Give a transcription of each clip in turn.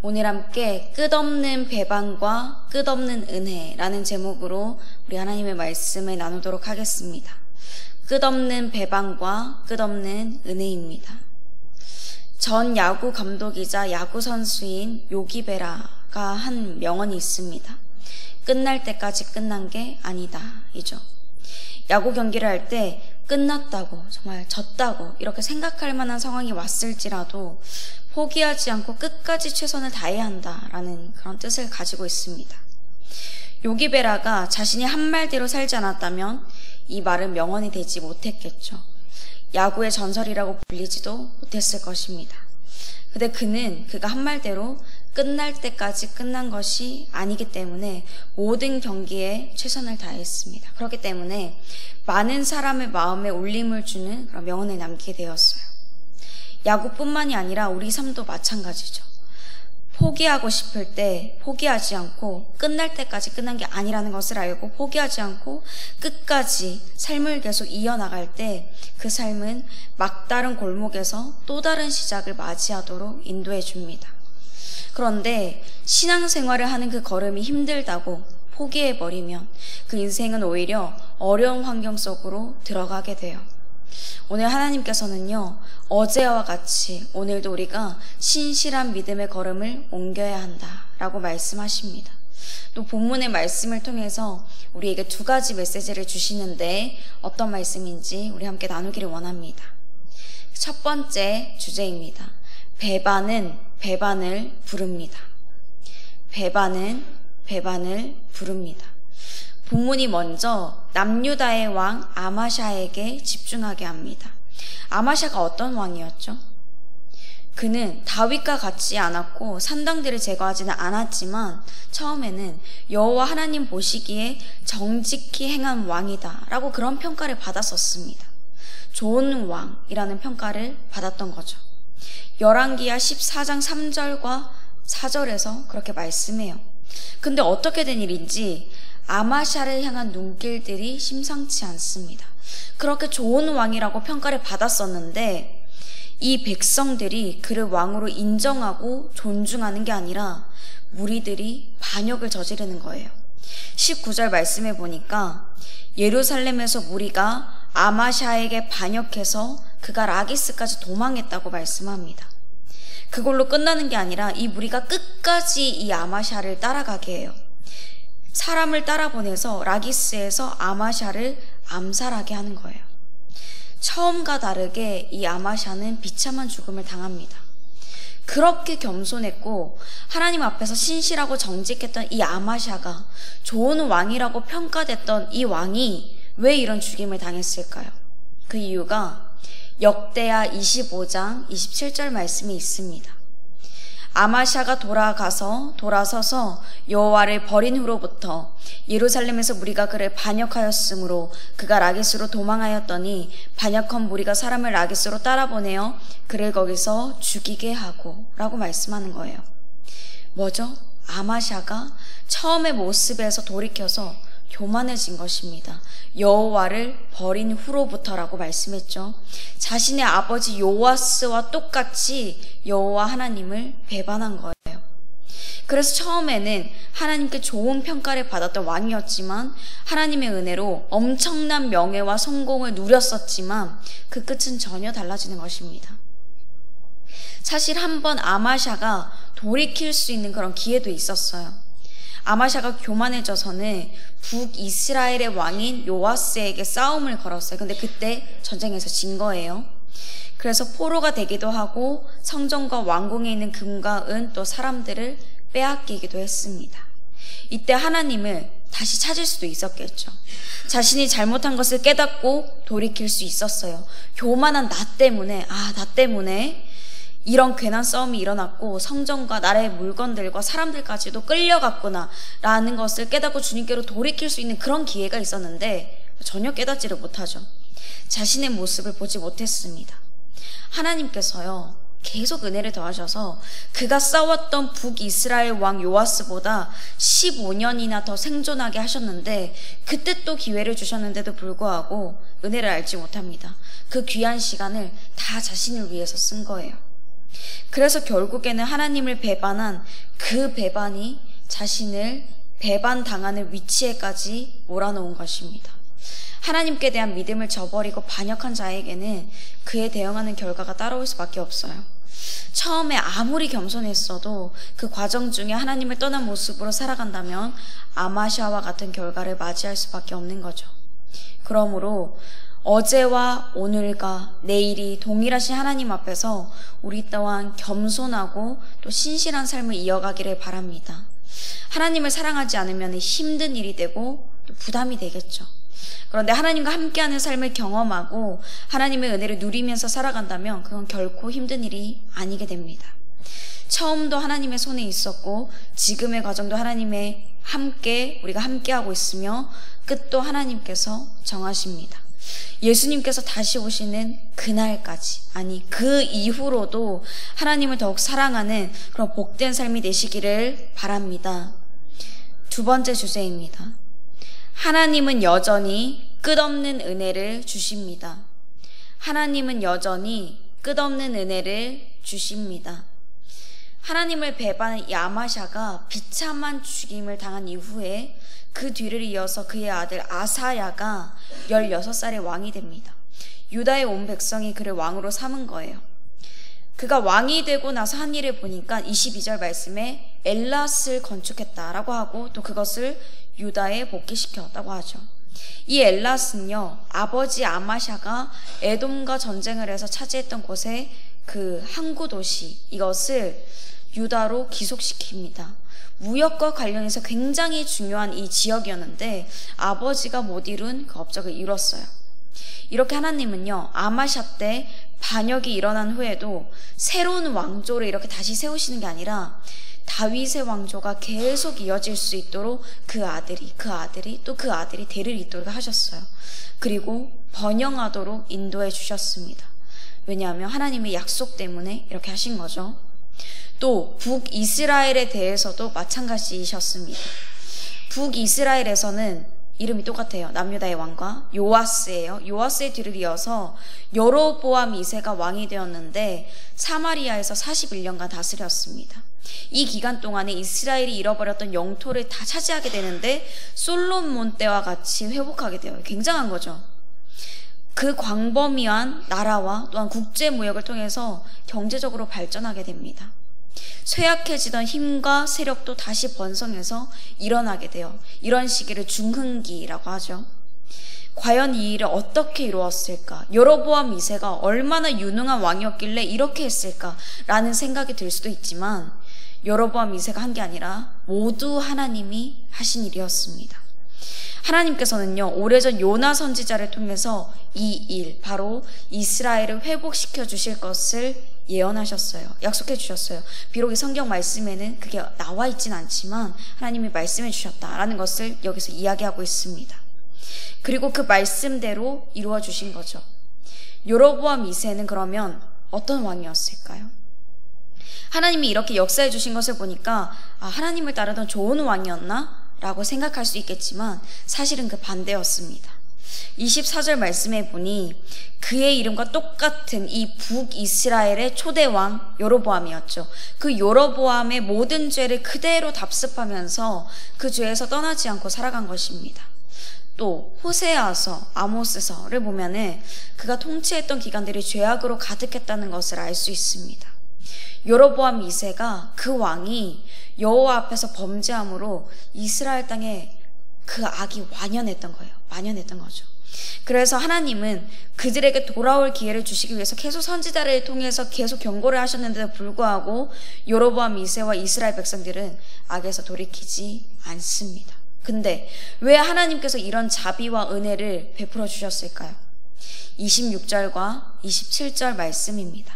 오늘 함께 끝없는 배반과 끝없는 은혜라는 제목으로 우리 하나님의 말씀을 나누도록 하겠습니다. 끝없는 배반과 끝없는 은혜입니다. 전 야구 감독이자 야구 선수인 요기 베라가 한 명언이 있습니다. 끝날 때까지 끝난 게 아니다 이죠. 야구 경기를 할 때 끝났다고, 정말 졌다고 이렇게 생각할 만한 상황이 왔을지라도 포기하지 않고 끝까지 최선을 다해야 한다라는 그런 뜻을 가지고 있습니다. 요기 베라가 자신이 한 말대로 살지 않았다면 이 말은 명언이 되지 못했겠죠. 야구의 전설이라고 불리지도 못했을 것입니다. 근데 그가 한 말대로 끝날 때까지 끝난 것이 아니기 때문에 모든 경기에 최선을 다했습니다. 그렇기 때문에 많은 사람의 마음에 울림을 주는 그런 명언을 남기게 되었어요. 야구뿐만이 아니라 우리 삶도 마찬가지죠. 포기하고 싶을 때 포기하지 않고 끝날 때까지 끝난 게 아니라는 것을 알고 포기하지 않고 끝까지 삶을 계속 이어나갈 때 그 삶은 막다른 골목에서 또 다른 시작을 맞이하도록 인도해 줍니다. 그런데 신앙생활을 하는 그 걸음이 힘들다고 포기해버리면 그 인생은 오히려 어려운 환경 속으로 들어가게 돼요. 오늘 하나님께서는요, 어제와 같이 오늘도 우리가 신실한 믿음의 걸음을 옮겨야 한다라고 말씀하십니다. 또 본문의 말씀을 통해서 우리에게 두 가지 메시지를 주시는데 어떤 말씀인지 우리 함께 나누기를 원합니다. 첫 번째 주제입니다. 배반은 배반을 부릅니다. 배반은 배반을 부릅니다. 본문이 먼저 남유다의 왕 아마샤에게 집중하게 합니다. 아마샤가 어떤 왕이었죠? 그는 다윗과 같지 않았고 산당들을 제거하지는 않았지만 처음에는 여호와 하나님 보시기에 정직히 행한 왕이다 라고 그런 평가를 받았었습니다. 좋은 왕이라는 평가를 받았던 거죠. 열왕기하 14장 3절과 4절에서 그렇게 말씀해요. 근데 어떻게 된 일인지 아마샤를 향한 눈길들이 심상치 않습니다. 그렇게 좋은 왕이라고 평가를 받았었는데 이 백성들이 그를 왕으로 인정하고 존중하는 게 아니라 무리들이 반역을 저지르는 거예요. 19절 말씀해 보니까 예루살렘에서 무리가 아마샤에게 반역해서 그가 라기스까지 도망했다고 말씀합니다. 그걸로 끝나는 게 아니라 이 무리가 끝까지 이 아마샤를 따라가게 해요. 사람을 따라보내서 라기스에서 아마샤를 암살하게 하는 거예요. 처음과 다르게 이 아마샤는 비참한 죽음을 당합니다. 그렇게 겸손했고 하나님 앞에서 신실하고 정직했던 이 아마샤가 좋은 왕이라고 평가됐던 이 왕이 왜 이런 죽임을 당했을까요? 그 이유가 역대하 25장 27절 말씀이 있습니다. 아마샤가 돌아서서 여호와를 버린 후로부터 예루살렘에서 무리가 그를 반역하였으므로 그가 라기스로 도망하였더니 반역한 무리가 사람을 라기스로 따라보내어 그를 거기서 죽이게 하고 라고 말씀하는 거예요. 뭐죠? 아마샤가 처음의 모습에서 돌이켜서 교만해진 것입니다. 여호와를 버린 후로부터라고 말씀했죠. 자신의 아버지 요아스와 똑같이 여호와 하나님을 배반한 거예요. 그래서 처음에는 하나님께 좋은 평가를 받았던 왕이었지만 하나님의 은혜로 엄청난 명예와 성공을 누렸었지만 그 끝은 전혀 달라지는 것입니다. 사실 한번 아마샤가 돌이킬 수 있는 그런 기회도 있었어요. 아마샤가 교만해져서는 북이스라엘의 왕인 요아스에게 싸움을 걸었어요. 근데 그때 전쟁에서 진 거예요. 그래서 포로가 되기도 하고 성전과 왕궁에 있는 금과 은 또 사람들을 빼앗기기도 했습니다. 이때 하나님을 다시 찾을 수도 있었겠죠. 자신이 잘못한 것을 깨닫고 돌이킬 수 있었어요. 교만한 나 때문에 이런 괜한 싸움이 일어났고 성전과 나라의 물건들과 사람들까지도 끌려갔구나 라는 것을 깨닫고 주님께로 돌이킬 수 있는 그런 기회가 있었는데 전혀 깨닫지를 못하죠. 자신의 모습을 보지 못했습니다. 하나님께서요 계속 은혜를 더하셔서 그가 싸웠던 북이스라엘 왕 요아스보다 15년이나 더 생존하게 하셨는데 그때 또 기회를 주셨는데도 불구하고 은혜를 알지 못합니다. 그 귀한 시간을 다 자신을 위해서 쓴 거예요. 그래서 결국에는 하나님을 배반한 그 배반이 자신을 배반당하는 위치에까지 몰아놓은 것입니다. 하나님께 대한 믿음을 저버리고 반역한 자에게는 그에 대응하는 결과가 따라올 수밖에 없어요. 처음에 아무리 겸손했어도 그 과정 중에 하나님을 떠난 모습으로 살아간다면 아마샤와 같은 결과를 맞이할 수밖에 없는 거죠. 그러므로 어제와 오늘과 내일이 동일하신 하나님 앞에서 우리 또한 겸손하고 또 신실한 삶을 이어가기를 바랍니다. 하나님을 사랑하지 않으면 힘든 일이 되고 또 부담이 되겠죠. 그런데 하나님과 함께하는 삶을 경험하고 하나님의 은혜를 누리면서 살아간다면 그건 결코 힘든 일이 아니게 됩니다. 처음도 하나님의 손에 있었고 지금의 과정도 우리가 함께하고 있으며 끝도 하나님께서 정하십니다. 예수님께서 다시 오시는 그날까지, 아니 그 이후로도 하나님을 더욱 사랑하는 그런 복된 삶이 되시기를 바랍니다. 두 번째 주제입니다. 하나님은 여전히 끝없는 은혜를 주십니다. 하나님은 여전히 끝없는 은혜를 주십니다. 하나님을 배반한 이 아마샤가 비참한 죽임을 당한 이후에 그 뒤를 이어서 그의 아들 아사야가 16살의 왕이 됩니다. 유다의 온 백성이 그를 왕으로 삼은 거예요. 그가 왕이 되고 나서 한 일을 보니까 22절 말씀에 엘랏을 건축했다라고 하고 또 그것을 유다에 복귀시켰다고 하죠. 이 엘랏은요, 아버지 아마샤가 에돔과 전쟁을 해서 차지했던 곳의 그 항구 도시, 이것을 유다로 기속시킵니다. 무역과 관련해서 굉장히 중요한 이 지역이었는데 아버지가 못 이룬 그 업적을 이뤘어요. 이렇게 하나님은요, 아마샤 때 반역이 일어난 후에도 새로운 왕조를 이렇게 다시 세우시는 게 아니라 다윗의 왕조가 계속 이어질 수 있도록 그 아들이 대를 잇도록 하셨어요. 그리고 번영하도록 인도해 주셨습니다. 왜냐하면 하나님의 약속 때문에 이렇게 하신 거죠. 또 북이스라엘에 대해서도 마찬가지이셨습니다. 북이스라엘에서는 이름이 똑같아요. 남유다의 왕과 요아스예요. 요아스의 뒤를 이어서 여로보암 2세가 왕이 되었는데 사마리아에서 41년간 다스렸습니다. 이 기간 동안에 이스라엘이 잃어버렸던 영토를 다 차지하게 되는데 솔로몬 때와 같이 회복하게 돼요. 굉장한 거죠. 그 광범위한 나라와 또한 국제무역을 통해서 경제적으로 발전하게 됩니다. 쇠약해지던 힘과 세력도 다시 번성해서 일어나게 돼요. 이런 시기를 중흥기라고 하죠. 과연 이 일을 어떻게 이루었을까? 여로보암 2세가 얼마나 유능한 왕이었길래 이렇게 했을까라는 생각이 들 수도 있지만 여로보암 2세가 한 게 아니라 모두 하나님이 하신 일이었습니다. 하나님께서는요, 오래전 요나 선지자를 통해서 이 일, 바로 이스라엘을 회복시켜 주실 것을 예언하셨어요. 약속해 주셨어요. 비록 이 성경 말씀에는 그게 나와 있진 않지만 하나님이 말씀해 주셨다라는 것을 여기서 이야기하고 있습니다. 그리고 그 말씀대로 이루어 주신 거죠. 여로보암 2세는 그러면 어떤 왕이었을까요? 하나님이 이렇게 역사해 주신 것을 보니까 하나님을 따르던 좋은 왕이었나? 라고 생각할 수 있겠지만 사실은 그 반대였습니다. 24절 말씀에 보니 그의 이름과 똑같은 이 북이스라엘의 초대왕 여로보암이었죠. 그 여로보암의 모든 죄를 그대로 답습하면서 그 죄에서 떠나지 않고 살아간 것입니다. 또 호세아서, 아모스서를 보면은 그가 통치했던 기간들이 죄악으로 가득했다는 것을 알 수 있습니다. 여로보암 2세가 그 왕이 여호와 앞에서 범죄함으로 이스라엘 땅에 그 악이 완연했던 거예요. 완연했던 거죠. 그래서 하나님은 그들에게 돌아올 기회를 주시기 위해서 계속 선지자를 통해서 계속 경고를 하셨는데도 불구하고 여로보암 2세와 이스라엘 백성들은 악에서 돌이키지 않습니다. 근데 왜 하나님께서 이런 자비와 은혜를 베풀어 주셨을까요? 26절과 27절 말씀입니다.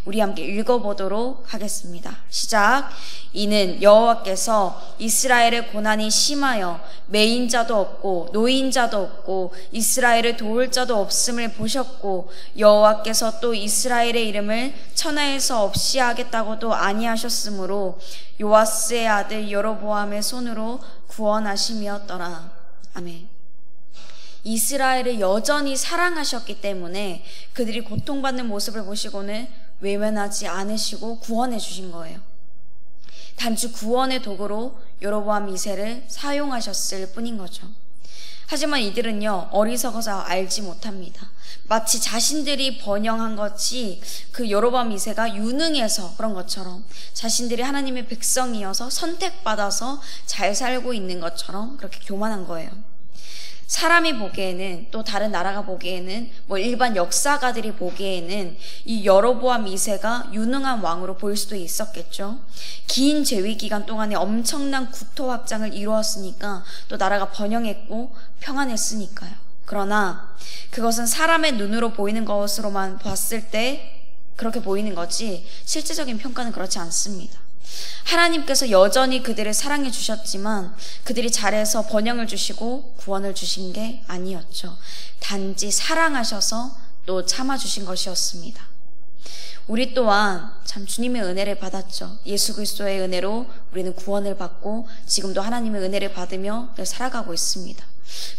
우리 함께 읽어보도록 하겠습니다. 시작. 이는 여호와께서 이스라엘의 고난이 심하여 매인자도 없고 노인자도 없고 이스라엘을 도울 자도 없음을 보셨고 여호와께서 또 이스라엘의 이름을 천하에서 없이 하겠다고도 아니하셨으므로 요아스의 아들 여로보암의 손으로 구원하심이었더라. 아멘. 이스라엘을 여전히 사랑하셨기 때문에 그들이 고통받는 모습을 보시고는 외면하지 않으시고 구원해 주신 거예요. 단지 구원의 도구로 여로보암 2세를 사용하셨을 뿐인 거죠. 하지만 이들은요, 어리석어서 알지 못합니다. 마치 자신들이 번영한 것이 그 여로보암 2세가 유능해서 그런 것처럼, 자신들이 하나님의 백성이어서 선택받아서 잘 살고 있는 것처럼 그렇게 교만한 거예요. 사람이 보기에는, 또 다른 나라가 보기에는, 일반 역사가들이 보기에는 이 여로보암 2세가 유능한 왕으로 보일 수도 있었겠죠. 긴 재위 기간 동안에 엄청난 국토 확장을 이루었으니까, 또 나라가 번영했고 평안했으니까요. 그러나 그것은 사람의 눈으로 보이는 것으로만 봤을 때 그렇게 보이는 거지, 실제적인 평가는 그렇지 않습니다. 하나님께서 여전히 그들을 사랑해 주셨지만 그들이 잘해서 번영을 주시고 구원을 주신 게 아니었죠. 단지 사랑하셔서 또 참아주신 것이었습니다. 우리 또한 참 주님의 은혜를 받았죠. 예수 그리스도의 은혜로 우리는 구원을 받고 지금도 하나님의 은혜를 받으며 살아가고 있습니다.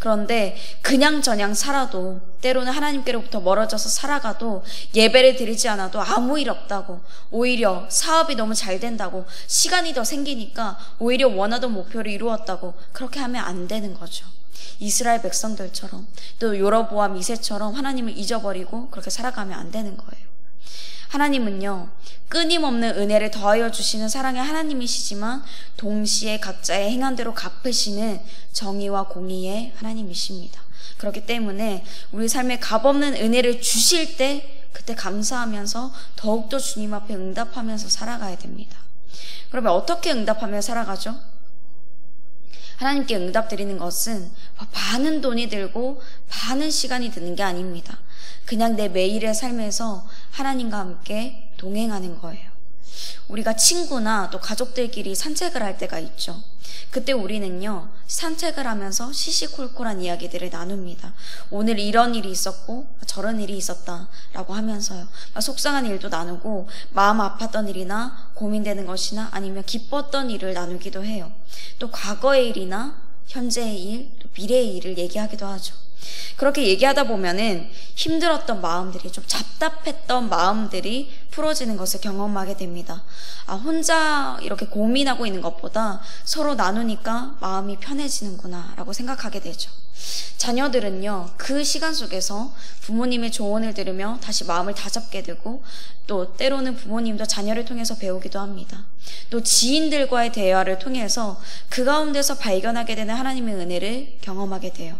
그런데 그냥저냥 살아도, 때로는 하나님께로부터 멀어져서 살아가도, 예배를 드리지 않아도 아무 일 없다고, 오히려 사업이 너무 잘 된다고, 시간이 더 생기니까 오히려 원하던 목표를 이루었다고, 그렇게 하면 안 되는 거죠. 이스라엘 백성들처럼, 또 여로보암 2세처럼 하나님을 잊어버리고 그렇게 살아가면 안 되는 거예요. 하나님은요, 끊임없는 은혜를 더하여 주시는 사랑의 하나님이시지만 동시에 각자의 행한 대로 갚으시는 정의와 공의의 하나님이십니다. 그렇기 때문에 우리 삶에 값없는 은혜를 주실 때 그때 감사하면서 더욱더 주님 앞에 응답하면서 살아가야 됩니다. 그러면 어떻게 응답하며 살아가죠? 하나님께 응답 드리는 것은 많은 돈이 들고 많은 시간이 드는 게 아닙니다. 그냥 내 매일의 삶에서 하나님과 함께 동행하는 거예요. 우리가 친구나 또 가족들끼리 산책을 할 때가 있죠. 그때 우리는요, 산책을 하면서 시시콜콜한 이야기들을 나눕니다. 오늘 이런 일이 있었고 저런 일이 있었다라고 하면서요, 속상한 일도 나누고 마음 아팠던 일이나 고민되는 것이나 아니면 기뻤던 일을 나누기도 해요. 또 과거의 일이나 현재의 일, 또 미래의 일을 얘기하기도 하죠. 그렇게 얘기하다 보면은 힘들었던 마음들이, 좀 답답했던 마음들이 풀어지는 것을 경험하게 됩니다. 혼자 이렇게 고민하고 있는 것보다 서로 나누니까 마음이 편해지는구나 라고 생각하게 되죠. 자녀들은요, 그 시간 속에서 부모님의 조언을 들으며 다시 마음을 다잡게 되고, 또 때로는 부모님도 자녀를 통해서 배우기도 합니다. 또 지인들과의 대화를 통해서 그 가운데서 발견하게 되는 하나님의 은혜를 경험하게 돼요.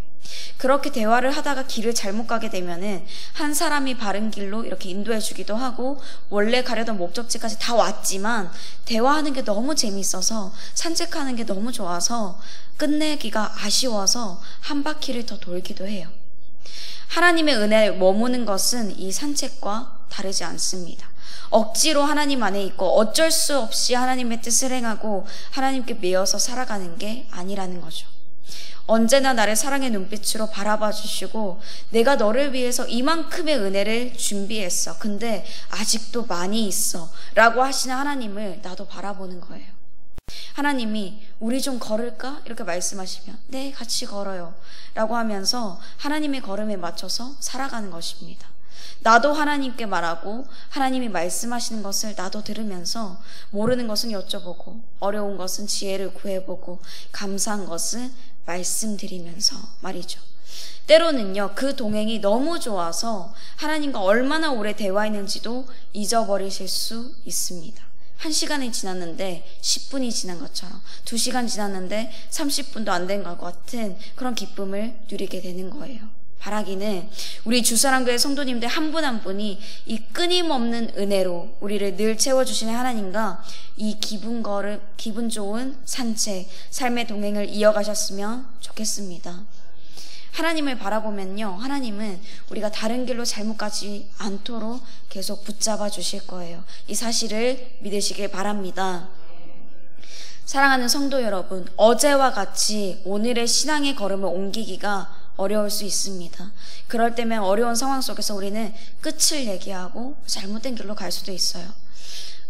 그렇게 대화를 하다가 길을 잘못 가게 되면은 한 사람이 바른 길로 이렇게 인도해 주기도 하고, 원래 가려던 목적지까지 다 왔지만 대화하는 게 너무 재밌어서, 산책하는 게 너무 좋아서 끝내기가 아쉬워서 한 바퀴를 더 돌기도 해요. 하나님의 은혜에 머무는 것은 이 산책과 다르지 않습니다. 억지로 하나님 안에 있고 어쩔 수 없이 하나님의 뜻을 행하고 하나님께 매여서 살아가는 게 아니라는 거죠. 언제나 나를 사랑의 눈빛으로 바라봐 주시고, 내가 너를 위해서 이만큼의 은혜를 준비했어, 근데 아직도 많이 있어 라고 하시는 하나님을 나도 바라보는 거예요. 하나님이 우리 좀 걸을까? 이렇게 말씀하시면 네, 같이 걸어요 라고 하면서 하나님의 걸음에 맞춰서 살아가는 것입니다. 나도 하나님께 말하고 하나님이 말씀하시는 것을 나도 들으면서, 모르는 것은 여쭤보고 어려운 것은 지혜를 구해보고 감사한 것은 말씀드리면서 말이죠. 때로는요, 그 동행이 너무 좋아서 하나님과 얼마나 오래 대화했는지도 잊어버리실 수 있습니다. 1시간이 지났는데 10분이 지난 것처럼, 2시간 지났는데 30분도 안 된 것 같은 그런 기쁨을 누리게 되는 거예요. 바라기는 우리 주사랑교회 성도님들 한 분 한 분이 이 끊임없는 은혜로 우리를 늘 채워주시는 하나님과 이 기분 좋은 산책, 삶의 동행을 이어가셨으면 좋겠습니다. 하나님을 바라보면요, 하나님은 우리가 다른 길로 잘못 가지 않도록 계속 붙잡아 주실 거예요. 이 사실을 믿으시길 바랍니다. 사랑하는 성도 여러분, 어제와 같이 오늘의 신앙의 걸음을 옮기기가 어려울 수 있습니다. 그럴 때면 어려운 상황 속에서 우리는 끝을 얘기하고 잘못된 길로 갈 수도 있어요.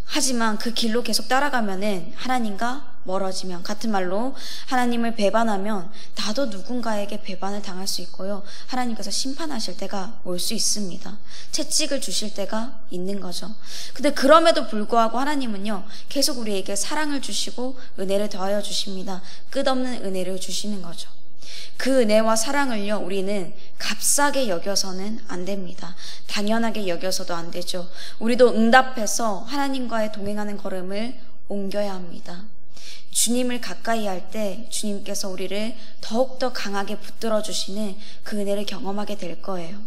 하지만 그 길로 계속 따라가면은 하나님과 멀어지면, 같은 말로 하나님을 배반하면 나도 누군가에게 배반을 당할 수 있고요. 하나님께서 심판하실 때가 올 수 있습니다. 채찍을 주실 때가 있는 거죠. 근데 그럼에도 불구하고 하나님은요, 계속 우리에게 사랑을 주시고 은혜를 더하여 주십니다. 끝없는 은혜를 주시는 거죠. 그 은혜와 사랑을요, 우리는 값싸게 여겨서는 안 됩니다. 당연하게 여겨서도 안 되죠. 우리도 응답해서 하나님과의 동행하는 걸음을 옮겨야 합니다. 주님을 가까이 할 때 주님께서 우리를 더욱더 강하게 붙들어 주시는 그 은혜를 경험하게 될 거예요.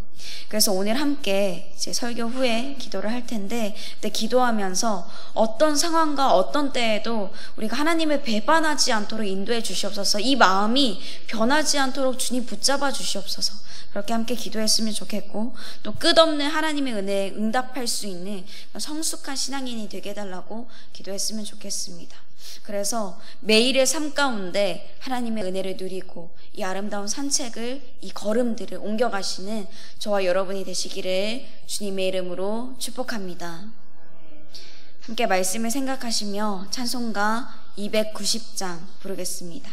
그래서 오늘 함께 이제 설교 후에 기도를 할 텐데, 그때 기도하면서 어떤 상황과 어떤 때에도 우리가 하나님을 배반하지 않도록 인도해 주시옵소서, 이 마음이 변하지 않도록 주님 붙잡아 주시옵소서, 그렇게 함께 기도했으면 좋겠고, 또 끝없는 하나님의 은혜에 응답할 수 있는 성숙한 신앙인이 되게 해달라고 기도했으면 좋겠습니다. 그래서 매일의 삶 가운데 하나님의 은혜를 누리고 이 아름다운 산책을, 이 걸음들을 옮겨가시는 저와 여러분이 되시기를 주님의 이름으로 축복합니다. 함께 말씀을 생각하시며 찬송가 290장 부르겠습니다.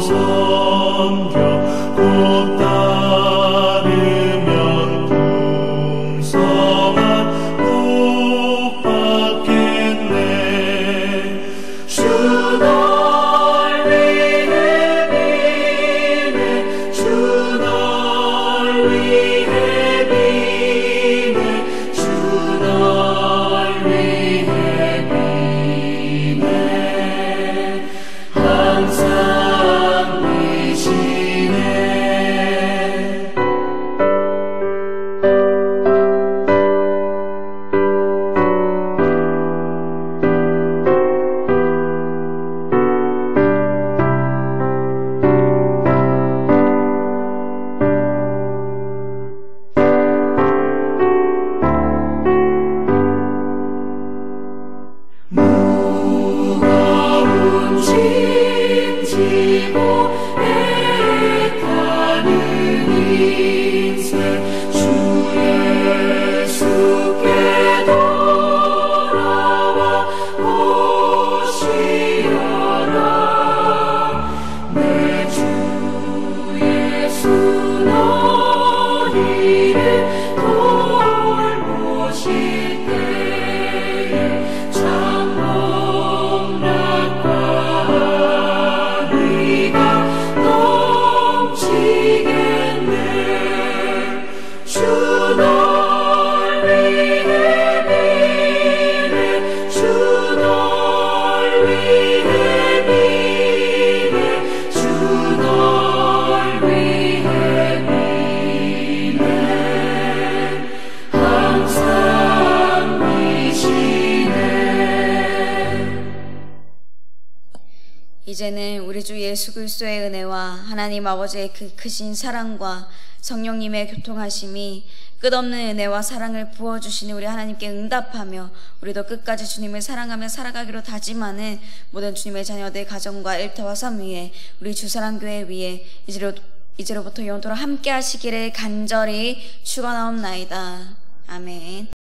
섬겨 곧 따르면 풍성 이제는 우리 주 예수 그리스도의 은혜와 하나님 아버지의 그 크신 사랑과 성령님의 교통하심이 끝없는 은혜와 사랑을 부어주시는 우리 하나님께 응답하며 우리도 끝까지 주님을 사랑하며 살아가기로 다짐하는 모든 주님의 자녀들 가정과 일터와 삶 위에 우리 주사랑교회 위에 이제로부터 영원토록 함께 하시기를 간절히 축원하옵나이다. 아멘.